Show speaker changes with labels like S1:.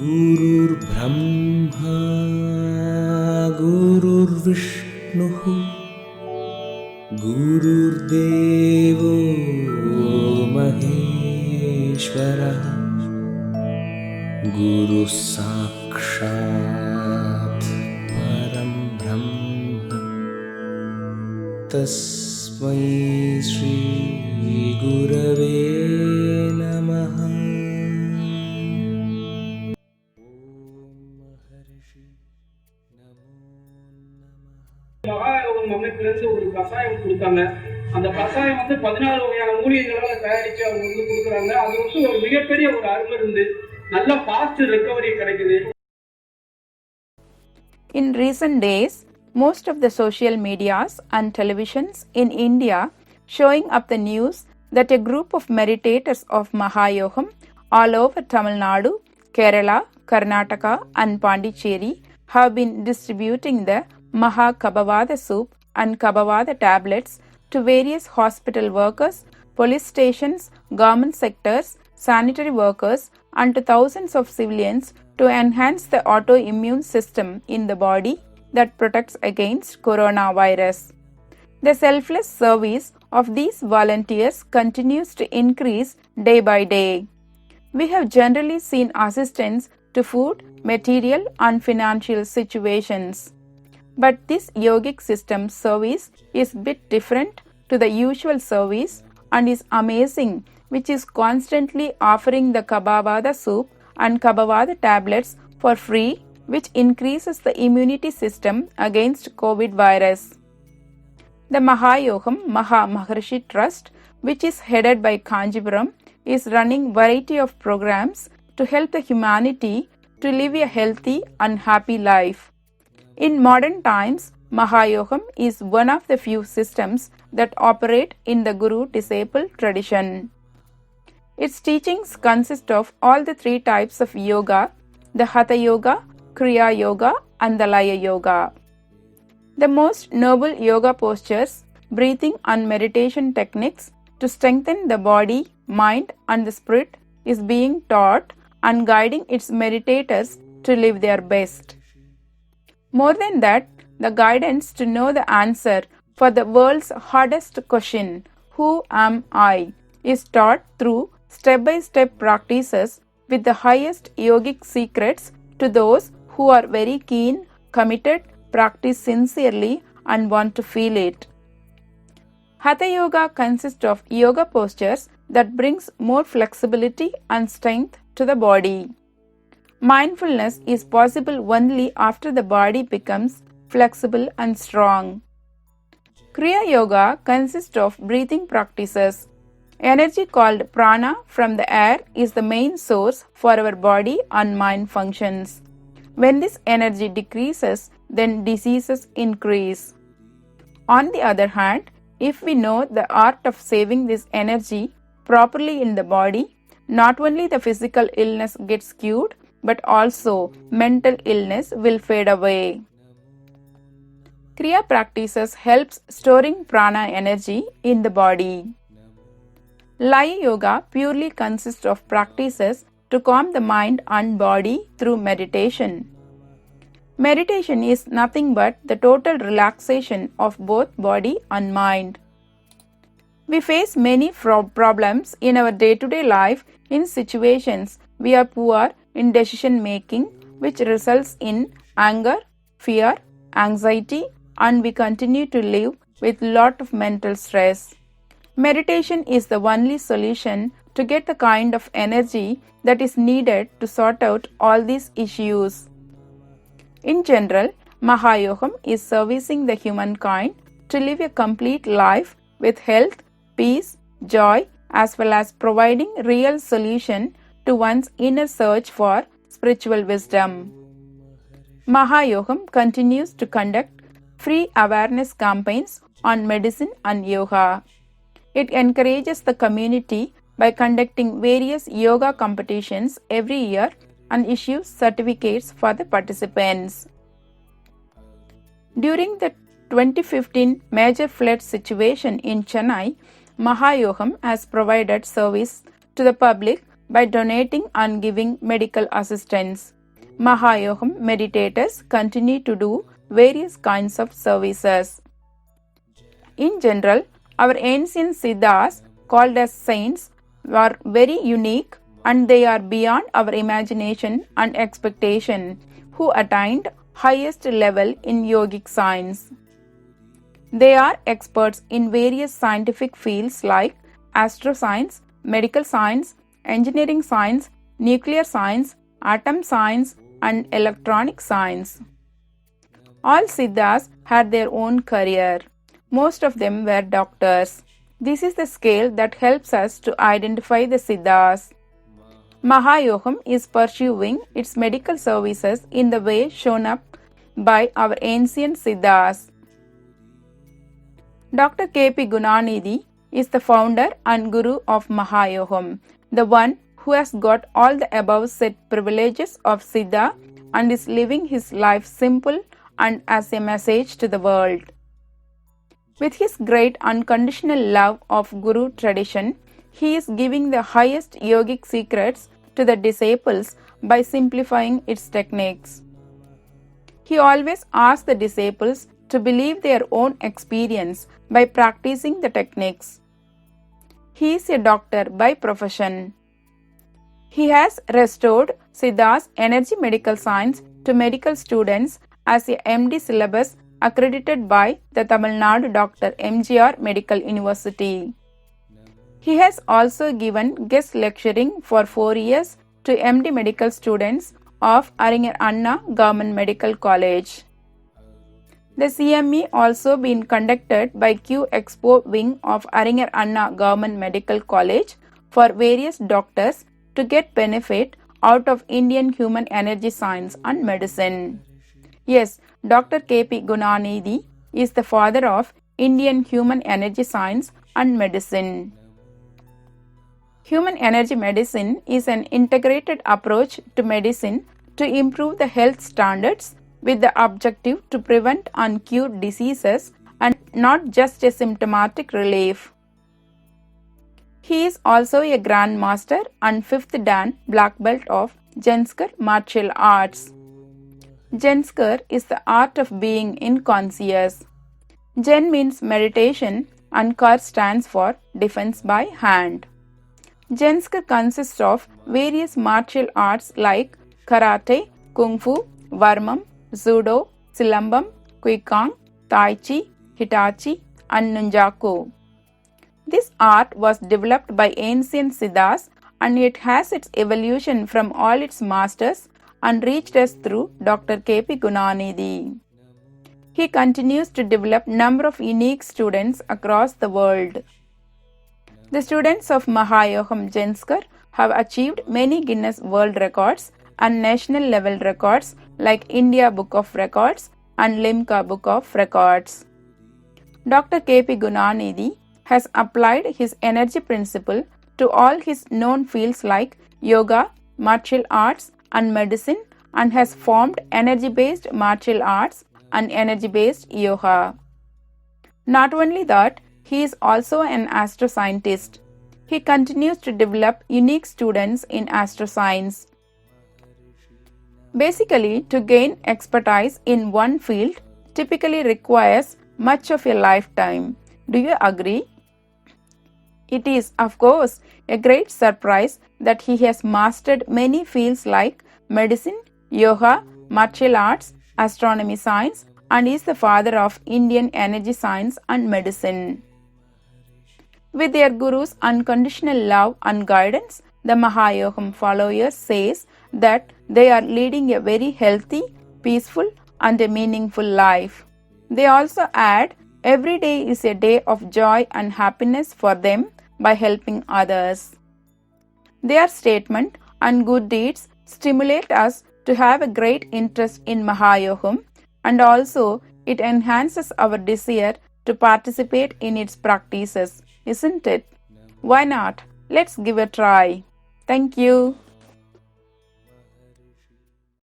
S1: गुरुर्ब्रह्मा गुरुर्विष्णुः गुरुर्देवो महेश्वरः गुरुः साक्षात् परं ब्रह्म तस्मै श्री गुरवे नमः।
S2: மகாயோகம் அமைப்பிலிருந்து ஒரு கஷாயம் கொடுத்தாங்க. அந்த கஷாயம் 14 வகையான மூலிகைகளால தயாரிச்சு அவங்க கொடுக்குறாங்க. அது ஒரு மிகப்பெரிய ஒரு அருமை இருந்து நல்ல ஃபாஸ்ட் ரெக்கவரி கிடைக்குது.
S3: In recent days, most of the social medias and televisions in India showing up the news that a group of meditators of Mahayogam all over Tamil Nadu, Kerala, Karnataka and Pondicherry have been distributing the Maha Kabavada soup and Kabavada tablets to various hospital workers, police stations, government sectors, sanitary workers and to thousands of civilians to enhance the autoimmune system in the body that protects against coronavirus. The selfless service of these volunteers continues to increase day by day. We have generally seen assistance to food, material and financial situations. But this yogic system service is bit different to the usual service and is amazing, which is constantly offering the Kabavada soup and Kabavada tablets for free, which increases the immunity system against COVID virus. The Mahayogam Maha Maharshi Trust, which is headed by Kanjipuram, is running variety of programs to help the humanity to live a healthy and happy life. In modern times, Mahayogam is one of the few systems that operate in the Guru-disciple tradition. Its teachings consist of all the 3 types of yoga, the Hatha Yoga, Kriya Yoga and the Laya Yoga. The most noble yoga postures, breathing and meditation techniques to strengthen the body, mind and the spirit is being taught and guiding its meditators to live their best. More than that, the guidance to know the answer for the world's hardest question, who am I, is taught through step-by-step practices with the highest yogic secrets to those who are very keen, committed, practice sincerely and want to feel it. Hatha Yoga consists of yoga postures that brings more flexibility and strength to the body. Mindfulness is possible only after the body becomes flexible and strong. Kriya Yoga consists of breathing practices. Energy called prana from the air is the main source for our body and mind functions. When this energy decreases, then diseases increase. On the other hand, if we know the art of saving this energy properly in the body, not only the physical illness gets cured, but also mental illness will fade away. Kriya practices helps storing prana energy in the body. Laya Yoga purely consists of practices to calm the mind and body through meditation. Meditation is nothing but the total relaxation of both body and mind. We face many problems in our day-to-day life in situations we are poor in decision making, which results in anger, fear, anxiety, and we continue to live with lot of mental stress. Meditation is the only solution to get the kind of energy that is needed to sort out all these issues. In general, Mahayogam is servicing the humankind to live a complete life with health, peace, joy, as well as providing real solution to one's inner search for spiritual wisdom. Mahayogam continues to conduct free awareness campaigns on medicine and yoga. It encourages the community by conducting various yoga competitions every year and issues certificates for the participants. During the 2015 major flood situation in Chennai, Mahayogam has provided service to the public by donating and giving medical assistance. Mahayogam meditators continue to do various kinds of services. In general, our ancient Siddhas, called as saints, were very unique and they are beyond our imagination and expectation, who attained highest level in yogic science. They are experts in various scientific fields like astroscience, medical science, engineering science, nuclear science, atom science, and electronic science. All Siddhas had their own career. Most of them were doctors. This is the scale that helps us to identify the Siddhas. Mahayogam is pursuing its medical services in the way shown up by our ancient Siddhas. Dr. K.P. Gunanidhi is the founder and guru of Mahayogam, the one who has got all the above said privileges of Siddha and is living his life simple and as a message to the world. With his great unconditional love of Guru tradition, he is giving the highest yogic secrets to the disciples by simplifying its techniques. He always asks the disciples to believe their own experience by practicing the techniques. He is a doctor by profession. He has restored Siddha's energy medical science to medical students as a MD syllabus accredited by the Tamil Nadu Dr. MGR Medical University. He has also given guest lecturing for 4 years to MD medical students of Aringer Anna Government Medical College. The CME also been conducted by Q Expo wing of Aringer Anna Government Medical College for various doctors to get benefit out of Indian human energy science and medicine. Yes, Dr. K.P. Gunanidhi is the father of Indian human energy science and medicine. Human energy medicine is an integrated approach to medicine to improve the health standards with the objective to prevent and cure diseases and not just a symptomatic relief. He is also a Grand Master and 5th Dan Black Belt of Jenskar Martial Arts. Jenskar is the art of being inconscious. Jen means meditation and Kar stands for defense by hand. Jenskar consists of various martial arts like karate, kung fu, varmam, judo, silambam, kwikang, tai chi, hitachi, and nunjaku. This art was developed by ancient Siddhas and it has its evolution from all its masters and reached us through Dr. K.P. Gunanidhi. He continues to develop number of unique students across the world. The students of Mahayogam Jenskar have achieved many Guinness World Records and national level records like India Book of Records and Limca Book of Records. Dr. K.P. Gunanidhi has applied his energy principle to all his known fields like yoga, martial arts, and medicine and has formed energy-based martial arts and energy-based yoga. Not only that, he is also an astroscientist. He continues to develop unique students in astroscience. Basically, to gain expertise in one field typically requires much of a lifetime. Do you agree? It is, of course, a great surprise that he has mastered many fields like medicine, yoga, martial arts, astronomy science, and is the father of Indian energy science and medicine. With their guru's unconditional love and guidance, the Mahayogam followers says that they are leading a very healthy, peaceful, and a meaningful life. They also add, every day is a day of joy and happiness for them by helping others. Their statement and good deeds stimulate us to have a great interest in Mahayogam, and also it enhances our desire to participate in its practices, isn't it? Why not? Let's give a try. Thank you.